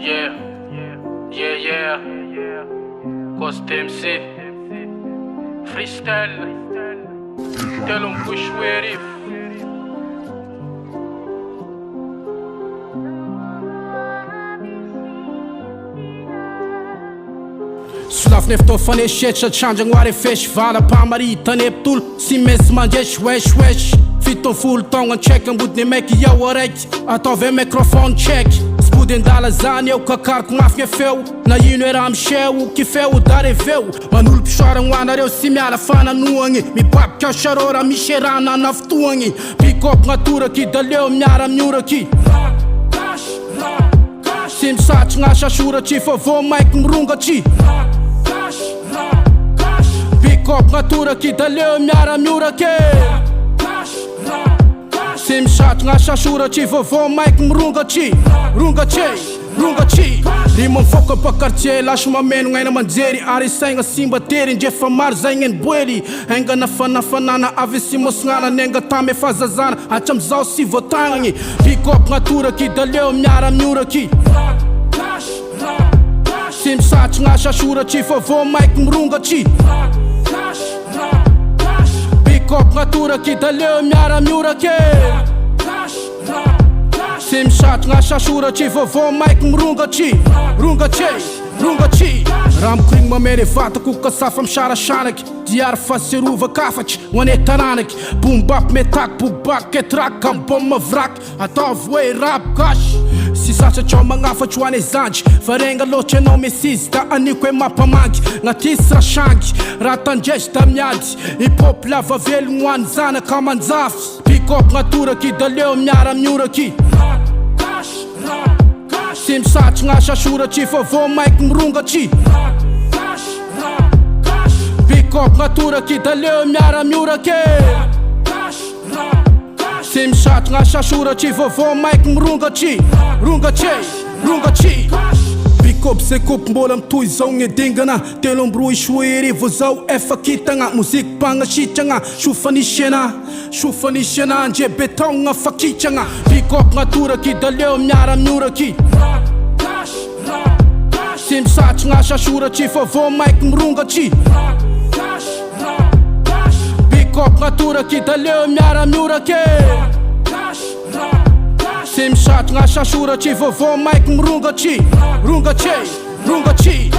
Yeah, yeah, yeah. Costa MC Freestyle. Tell them push where if. Sulaf nefton faneshet chanjang ware fesh vala pamari taneptul si mes manjesh wesh wesh fiton full tongan check ang bud ni mek ya warek atove microphone check spuden dala zan eu kakar com afge feu na ino era msheu que feu dare veu manul pshorang wana reu si miala fana nuangi mi pap ka sharora mi sherana naftuangi pick up natura ki daleu miara miura ki sim sach nga shashura chi favor mic mrunga chi pick up natura ki daleu miara miura ke sim sach nga shashura chi favor mic mrunga chi runga chi rimon foca pa quartier lash uma meno ngai na manjeri ari sainga simba terin je famar zaingen bueli enga na fanana avisi mosngana nenga tame fazazana acham zau si votangi pick up natura ki daleu miara miura ki sim sach nga shashura chi favor mic mrunga chi pick up natura ki daleu miara miura ke sim sach nga shashura chi favor mic mrunga chi runga chi ram kring ma mere vata ku kasafam shara shanak diar faseruva kafach wane taranak boom bap metak bubak ketrak kam bomma vrak atov way rap gash si sacha choma ngafa chwane zanj farenga loche no mesista anikwe mapamangi ngatisra shangi ratanjesh tamyadi hip hop lava vel ngwan zana kamanzaf pick up natura ki daleu miara miura ki sim sach nga shashura chi favor mic mrunga chi pick up natura ki daleu miara miura ke sim sach nga shashura chi favor mic mrunga chi runga chi pick up se kup mbolam tui zong e dingana telom brui shwiri vozau efakita nga muzik panga shichanga shufani shena nje beton nga fakichanga pick up natura ki daleu miara miura ki sim sach nga shashura chi favor mic mrunga chi pick up natura ki daleu miara miura ke sim sach nga shashura chi favor mic mrunga chi runga chi